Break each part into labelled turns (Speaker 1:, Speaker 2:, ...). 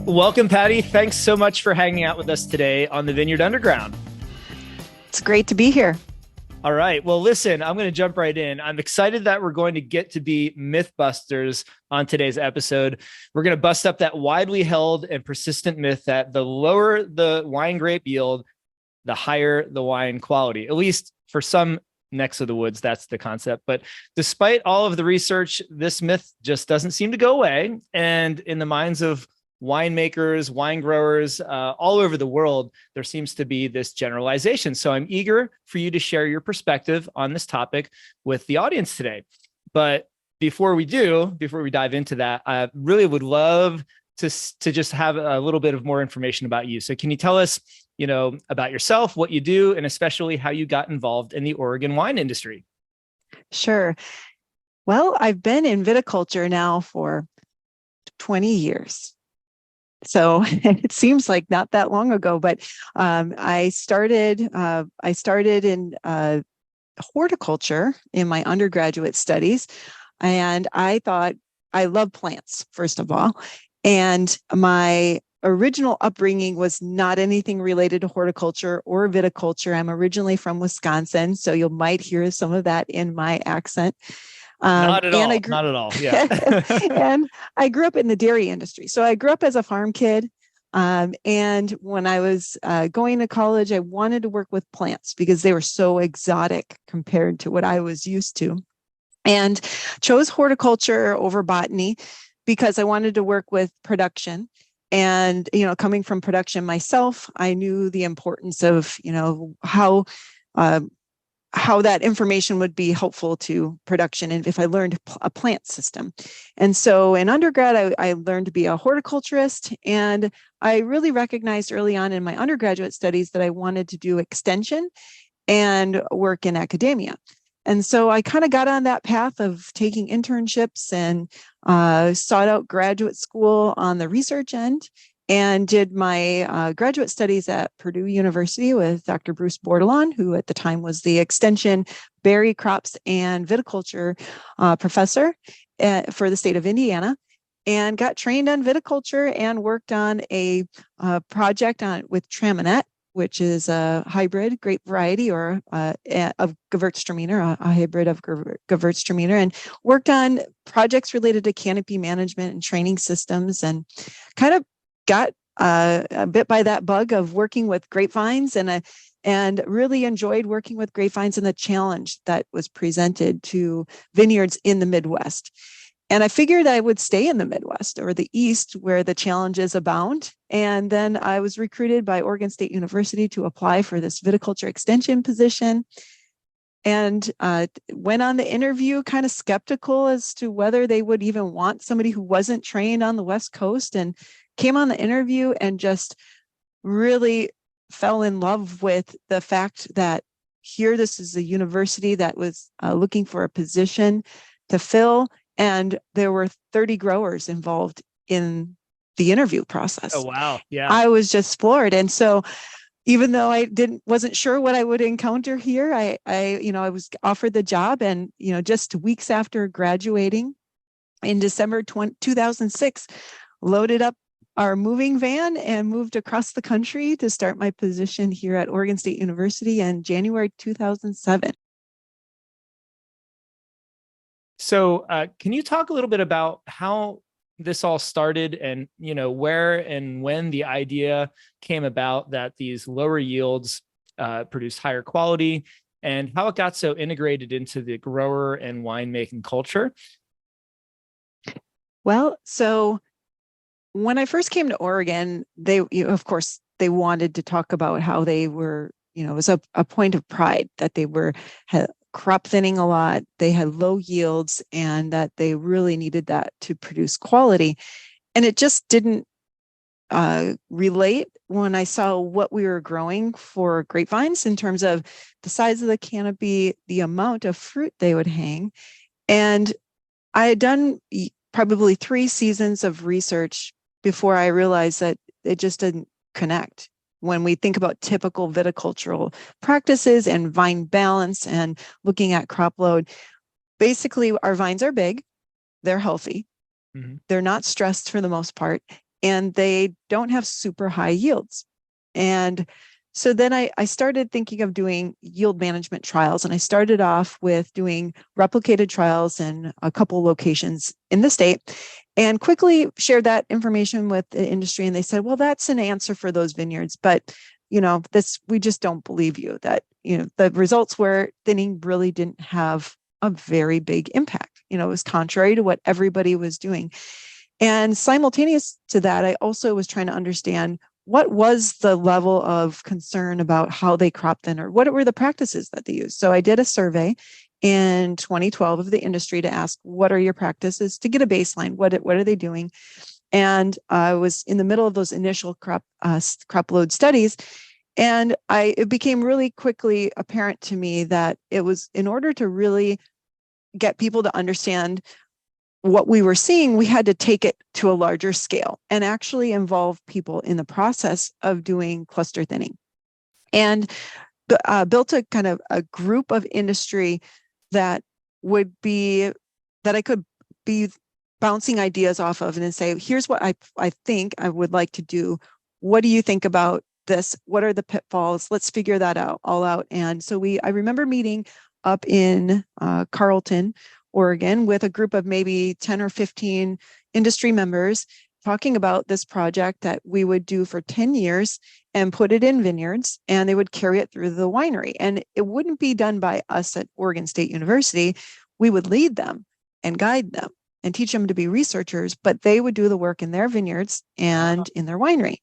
Speaker 1: Welcome, Patty. Thanks so much for hanging out with us today on the Vineyard Underground.
Speaker 2: It's great to be here.
Speaker 1: All right. Well, listen, I'm going to jump right in. I'm excited that we're going to get to be Mythbusters on today's episode. We're going to bust up that widely held and persistent myth that the lower the wine grape yield, the higher the wine quality. At least for some necks of the woods, that's the concept. But despite all of the research, this myth just doesn't seem to go away. And in the minds of winemakers, wine growers all over the world, there seems to be this generalization. So I'm eager for you to share your perspective on this topic with the audience today. But before we dive into that, I really would love to just have a little bit of more information about you. So can you tell us, about yourself, what you do, and especially how you got involved in the Oregon wine industry?
Speaker 2: Sure. Well, I've been in viticulture now for 20 years. So it seems like not that long ago, but I started in horticulture in my undergraduate studies, and I thought I love plants, first of all, and my original upbringing was not anything related to horticulture or viticulture. I'm originally from Wisconsin, so you might hear some of that in my accent.
Speaker 1: Not at all. Not at all. Yeah.
Speaker 2: And I grew up in the dairy industry. So I grew up as a farm kid. And when I was going to college, I wanted to work with plants because they were so exotic compared to what I was used to. And chose horticulture over botany because I wanted to work with production. And, coming from production myself, I knew the importance of, how that information would be helpful to production and if I learned a plant system. And so in undergrad, I learned to be a horticulturist, and I really recognized early on in my undergraduate studies that I wanted to do extension and work in academia. And so I kind of got on that path of taking internships and sought out graduate school on the research end, and did my graduate studies at Purdue University with Dr. Bruce Bordelon, who at the time was the extension berry crops and viticulture professor for the state of Indiana, and got trained on viticulture and worked on a project with Traminette, which is a hybrid grape variety of Gewürztraminer, a hybrid of Gewürztraminer, and worked on projects related to canopy management and training systems, and kind of got bit by that bug of working with grapevines, and really enjoyed working with grapevines and the challenge that was presented to vineyards in the Midwest. And I figured I would stay in the Midwest or the East where the challenges abound. And then I was recruited by Oregon State University to apply for this viticulture extension position, and went on the interview kind of skeptical as to whether they would even want somebody who wasn't trained on the West Coast, and came on the interview and just really fell in love with the fact that here, this is a university that was looking for a position to fill, and there were 30 growers involved in the interview process.
Speaker 1: Oh, wow. Yeah.
Speaker 2: I was just floored. And so even though I wasn't sure what I would encounter here, I was offered the job, and, just weeks after graduating in December 2006, loaded up our moving van and moved across the country to start my position here at Oregon State University in January 2007.
Speaker 1: So can you talk a little bit about how this all started, and, where and when the idea came about that these lower yields produce higher quality, and how it got so integrated into the grower and winemaking culture?
Speaker 2: Well, so when I first came to Oregon, of course, they wanted to talk about how they were, it was a point of pride that they had crop thinning a lot, they had low yields, and that they really needed that to produce quality. And it just didn't relate when I saw what we were growing for grapevines in terms of the size of the canopy, the amount of fruit they would hang. And I had done probably 3 seasons of research before I realized that it just didn't connect. When we think about typical viticultural practices and vine balance and looking at crop load, basically our vines are big, they're healthy, they're not stressed for the most part, and they don't have super high yields. And so then I started thinking of doing yield management trials, and I started off with doing replicated trials in a couple locations in the state, and quickly shared that information with the industry. And they said, well, that's an answer for those vineyards, but we just don't believe you. That, the results were thinning really didn't have a very big impact. It was contrary to what everybody was doing. And simultaneous to that, I also was trying to understand what was the level of concern about how they crop thin, or what were the practices that they used. So I did a survey in 2012 of the industry to ask, what are your practices, to get a baseline? What are they doing? And I was in the middle of those initial crop load studies. And it became really quickly apparent to me that it was, in order to really get people to understand what we were seeing, we had to take it to a larger scale and actually involve people in the process of doing cluster thinning. And built a kind of a group of industry that I could be bouncing ideas off of, and then say, here's what I think I would like to do. What do you think about this? What are the pitfalls? Let's figure that all out. And so I remember meeting up in Carlton, Oregon, with a group of maybe 10 or 15 industry members, talking about this project that we would do for 10 years and put it in vineyards, and they would carry it through the winery. And it wouldn't be done by us at Oregon State University. We would lead them and guide them and teach them to be researchers, but they would do the work in their vineyards and in their winery.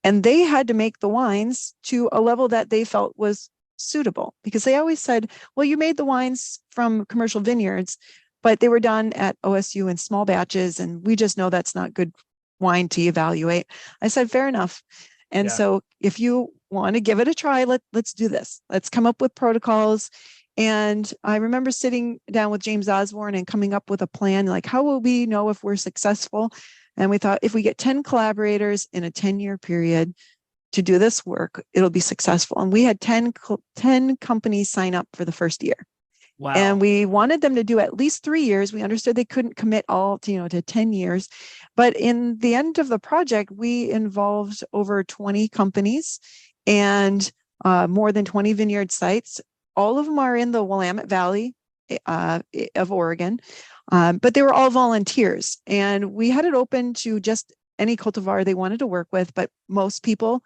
Speaker 2: And they had to make the wines to a level that they felt was suitable, because they always said, well, you made the wines from commercial vineyards, but they were done at OSU in small batches, and we just know that's not good wine to evaluate. I said, fair enough. And so if you want to give it a try, let's do this. Let's come up with protocols. And I remember sitting down with James Osborne and coming up with a plan, like, how will we know if we're successful? And we thought, if we get 10 collaborators in a 10-year period to do this work, it'll be successful. And we had 10 companies sign up for the first year.
Speaker 1: Wow.
Speaker 2: And we wanted them to do at least 3 years. We understood they couldn't commit all to 10 years. But in the end of the project, we involved over 20 companies and more than 20 vineyard sites. All of them are in the Willamette Valley of Oregon, but they were all volunteers. And we had it open to just any cultivar they wanted to work with, but most people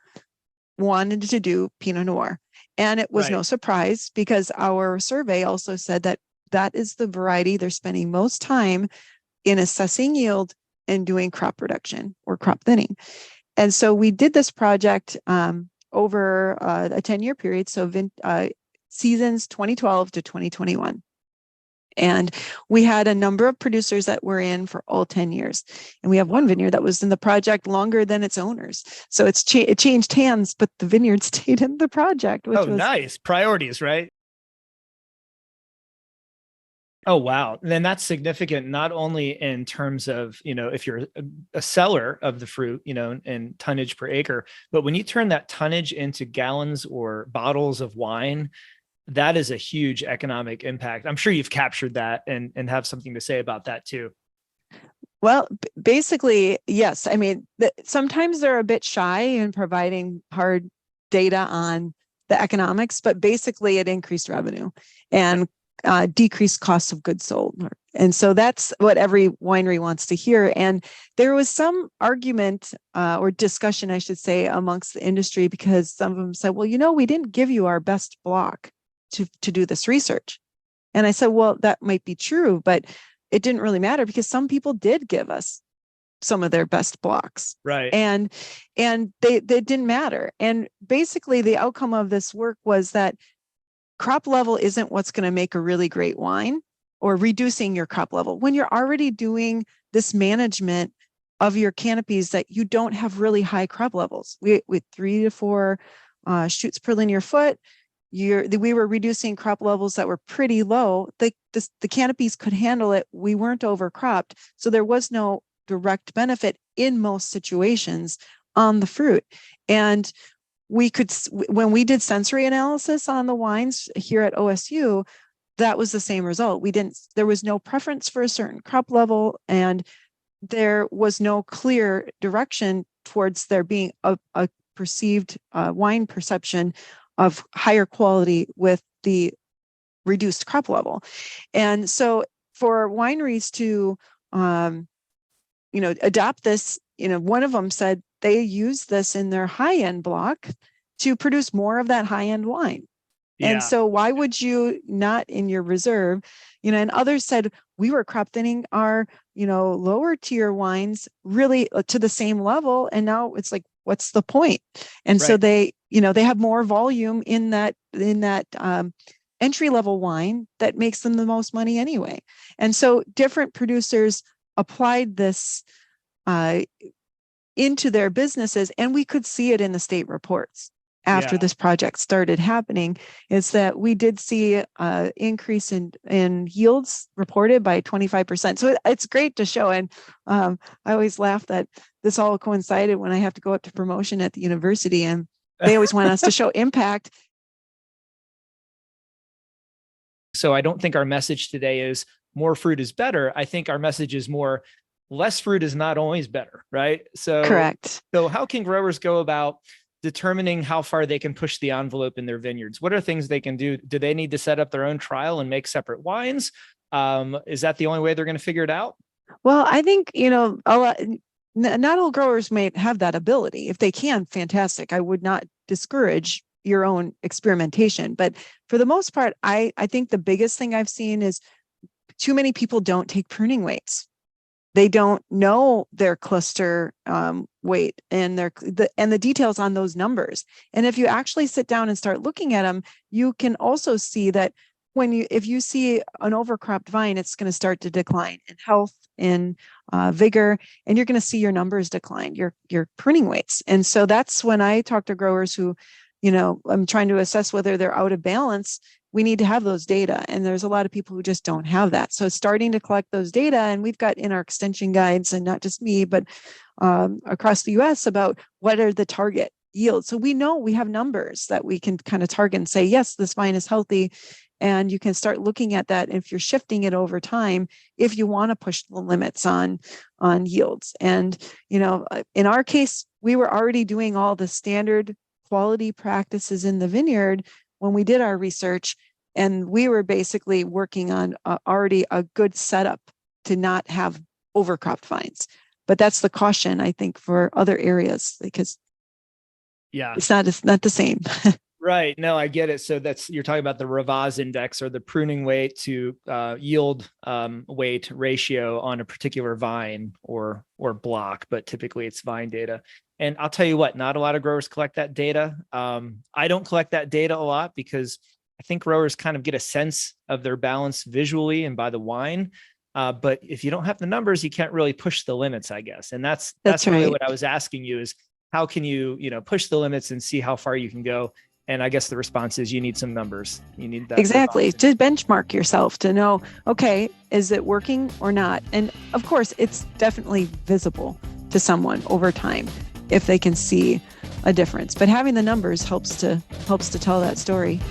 Speaker 2: wanted to do Pinot Noir. And it was no surprise, because our survey also said that is the variety they're spending most time in assessing yield and doing crop reduction or crop thinning. And so we did this project over a 10-year period, so seasons 2012 to 2021. And we had a number of producers that were in for all 10 years. And we have one vineyard that was in the project longer than its owners. So it changed hands, but the vineyard stayed in the project. Which was
Speaker 1: nice. Priorities, right? Oh, wow. Then that's significant, not only in terms of, if you're a seller of the fruit, and tonnage per acre, but when you turn that tonnage into gallons or bottles of wine, that is a huge economic impact. I'm sure you've captured that and have something to say about that too.
Speaker 2: Well, basically, yes. I mean, sometimes they're a bit shy in providing hard data on the economics, but basically it increased revenue and decreased costs of goods sold. And so that's what every winery wants to hear. And there was some argument or discussion, I should say, amongst the industry, because some of them said, well, we didn't give you our best block to do this research. And I said, well, that might be true, but it didn't really matter, because some people did give us some of their best blocks.
Speaker 1: Right.
Speaker 2: And they didn't matter. And basically the outcome of this work was that crop level isn't what's going to make a really great wine, or reducing your crop level when you're already doing this management of your canopies that you don't have really high crop levels. With 3 to 4 shoots per linear foot, we were reducing crop levels that were pretty low. The canopies could handle it. We weren't overcropped. So there was no direct benefit in most situations on the fruit. And when we did sensory analysis on the wines here at OSU, that was the same result. There was no preference for a certain crop level, and there was no clear direction towards there being a perceived wine perception of higher quality with the reduced crop level. And so for wineries to, adopt this, one of them said they use this in their high-end block to produce more of that high-end wine.
Speaker 1: Yeah.
Speaker 2: And so why would you not in your reserve, and others said we were crop thinning our, lower tier wines really to the same level. And now it's like, what's the point? And so they have more volume in that entry level wine that makes them the most money anyway. And so different producers applied this into their businesses, and we could see it in the state reports after this project started happening, is that we did see an increase in yields reported by 25%. So it's great to show. And I always laugh that this all coincided when I have to go up to promotion at the university, and they always want us to show impact.
Speaker 1: So I don't think our message today is more fruit is better. I think our message is more less fruit is not always better, right? So
Speaker 2: correct.
Speaker 1: So how can growers go about determining how far they can push the envelope in their vineyards? What are things they can do? Do they need to set up their own trial and make separate wines? Is that the only way they're going to figure it out?
Speaker 2: Well, I think, not all growers may have that ability. If they can, fantastic. I would not discourage your own experimentation. But for the most part, I think the biggest thing I've seen is too many people don't take pruning weights. They don't know their cluster weight and the details on those numbers. And if you actually sit down and start looking at them, you can also see that if you see an overcropped vine, it's going to start to decline in health, in vigor, and you're going to see your numbers decline, your pruning weights. And so that's when I talk to growers who, I'm trying to assess whether they're out of balance. We need to have those data. And there's a lot of people who just don't have that. So starting to collect those data, and we've got in our extension guides, and not just me, but across the US, about what are the target yields. So we know we have numbers that we can kind of target and say, yes, this vine is healthy. And you can start looking at that if you're shifting it over time, if you want to push the limits on yields. And, in our case, we were already doing all the standard quality practices in the vineyard when we did our research, and we were basically working on already a good setup to not have overcropped vines. But that's the caution, I think, for other areas, because it's not the same.
Speaker 1: Right. No, I get it. So you're talking about the Ravaz index, or the pruning weight to yield weight ratio on a particular vine or block, but typically it's vine data. And I'll tell you what, not a lot of growers collect that data. I don't collect that data a lot because I think growers kind of get a sense of their balance visually and by the wine. But if you don't have the numbers, you can't really push the limits, I guess. And that's really
Speaker 2: right.
Speaker 1: What I was asking you is, how can you, push the limits and see how far you can go? And I guess the response is you need some numbers. You need that.
Speaker 2: Exactly. To benchmark yourself, to know, okay, is it working or not? And of course, it's definitely visible to someone over time if they can see a difference. But having the numbers helps to tell that story.